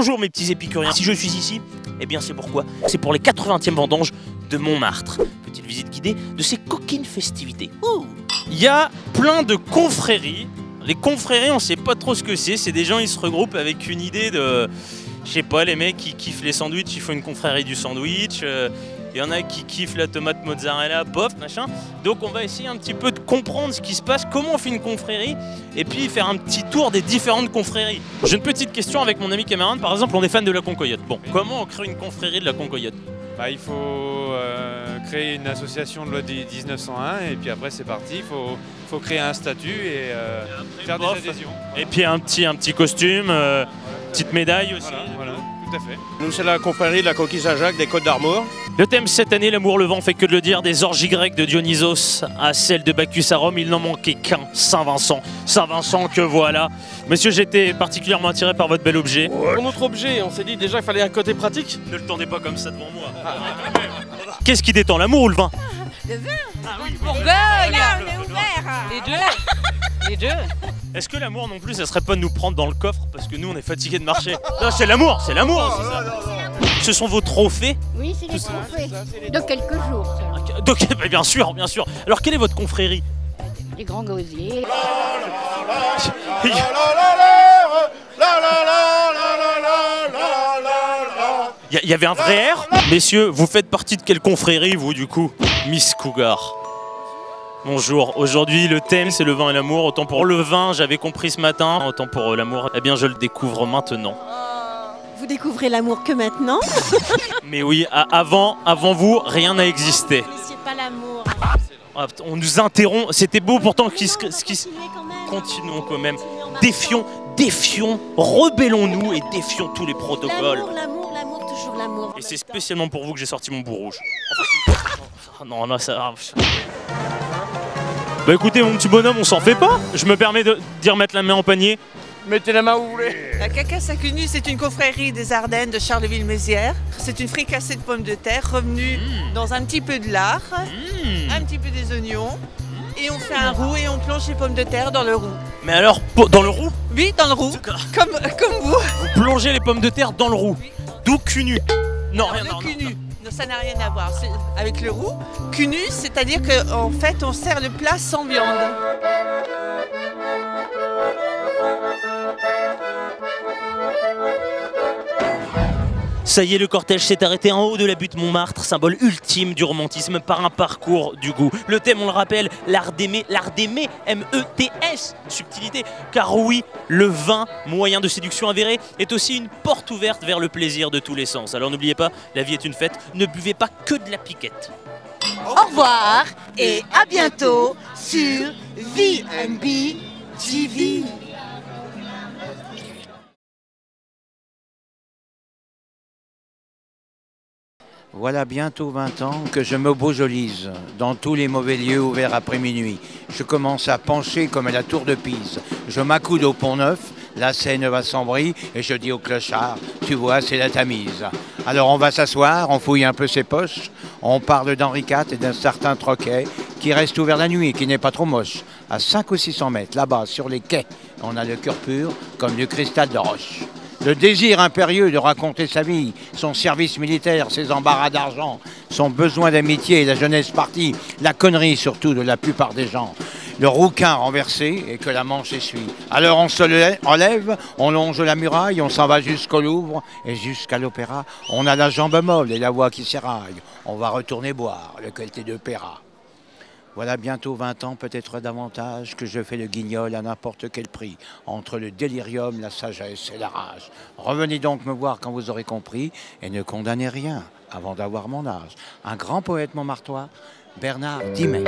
Bonjour mes petits épicuriens, si je suis ici, eh bien c'est pourquoi? C'est pour les 80e vendanges de Montmartre. Petite visite guidée de ces coquines festivités. Il y a plein de confréries. Les confréries, on sait pas trop ce que c'est des gens, ils se regroupent avec une idée de... Je sais pas, les mecs qui kiffent les sandwichs, ils font une confrérie du sandwich. Il y en a qui kiffent la tomate mozzarella, bof, machin. Donc on va essayer un petit peu de comprendre ce qui se passe, comment on fait une confrérie, et puis faire un petit tour des différentes confréries. J'ai une petite question avec mon ami camarade, par exemple, on est fan de la Concoyote. Bon, comment on crée une confrérie de la Concoyote? Il faut créer une association de loi 1901 et puis après c'est parti, il faut créer un statut et faire des adhésions. Et puis un petit costume, petite médaille aussi. Voilà, tout à fait. Nous c'est la confrérie de la Coquille Saint-Jacques des Côtes d'Armor. Le thème cette année, l'amour, le vent, fait que de le dire, des orgies grecques de Dionysos à celle de Bacchus à Rome, il n'en manquait qu'un, Saint-Vincent. Saint-Vincent que voilà. Monsieur, j'étais particulièrement attiré par votre bel objet. Pour notre objet, on s'est dit déjà qu'il fallait un côté pratique. Ne le tendez pas comme ça devant moi. Qu'est-ce qui détend, l'amour ou le vin? Le vin. Oui, Bourgogne. Là, on est ouvert. Les deux. Les deux. Est-ce que l'amour non plus, ça serait pas de nous prendre dans le coffre parce que nous on est fatigués de marcher? Non, c'est l'amour, c'est l'amour, c'est ça. Ce sont vos trophées? Oui, c'est les trophées. De quelques jours. Donc, bien sûr, bien sûr. Alors, quelle est votre confrérie? Les grands gosiers. Il y avait un vrai air? Messieurs, vous faites partie de quelle confrérie, vous, du coup? Miss Cougar. Bonjour, aujourd'hui le thème c'est le vin et l'amour. Autant pour le vin, j'avais compris ce matin, autant pour l'amour, eh bien je le découvre maintenant. Vous découvrez l'amour que maintenant? Mais oui, avant vous, rien n'a existé. C'est pas l'amour. On nous interrompt, c'était beau pourtant continuons quand même. Défions, rebellons-nous et défions tous les protocoles. L'amour, toujours l'amour. Et c'est spécialement pour vous que j'ai sorti mon bout rouge. Non, non, ça... Bah écoutez mon petit bonhomme, on s'en fait pas. Je me permets d'y remettre la main en panier. Mettez la main où vous voulez. La Cacasse à Cluny, c'est une confrérie des Ardennes de Charleville-Mézières. C'est une fricassée de pommes de terre revenue dans un petit peu de lard, un petit peu des oignons. Et on fait un roux et on plonge les pommes de terre dans le roux. Mais alors, dans le roux? Oui, dans le roux, comme vous. Vous plongez les pommes de terre dans le roux. D'où cunu? Non, rien, non, cunu. non. Non, ça n'a rien à voir avec le roux. Cunu, c'est-à-dire qu'en fait, on sert le plat sans viande. Ça y est, le cortège s'est arrêté en haut de la butte Montmartre, symbole ultime du romantisme par un parcours du goût. Le thème, on le rappelle, l'art d'aimer, M-E-T-S, subtilité. Car oui, le vin, moyen de séduction avéré, est aussi une porte ouverte vers le plaisir de tous les sens. Alors n'oubliez pas, la vie est une fête, ne buvez pas que de la piquette. Au revoir et à bientôt sur V&B TV. Voilà bientôt 20 ans que je me beaujolise dans tous les mauvais lieux ouverts après minuit. Je commence à pencher comme à la tour de Pise. Je m'accoude au Pont-Neuf, la Seine va s'embrie et je dis au clochard, tu vois, c'est la Tamise. Alors on va s'asseoir, on fouille un peu ses poches, on parle d'Henri IV et d'un certain troquet qui reste ouvert la nuit et qui n'est pas trop moche. À 500 ou 600 mètres, là-bas, sur les quais, on a le cœur pur comme du cristal de roche. Le désir impérieux de raconter sa vie, son service militaire, ses embarras d'argent, son besoin d'amitié et la jeunesse partie, la connerie surtout de la plupart des gens. Le rouquin renversé et que la Manche essuie. Alors on se enlève, on longe la muraille, on s'en va jusqu'au Louvre et jusqu'à l'Opéra. On a la jambe molle et la voix qui s'éraille. On va retourner boire le qualité de Péra. Voilà bientôt 20 ans, peut-être davantage, que je fais le guignol à n'importe quel prix, entre le délirium, la sagesse et la rage. Revenez donc me voir quand vous aurez compris, et ne condamnez rien avant d'avoir mon âge. Un grand poète montmartois, Bernard Dimet.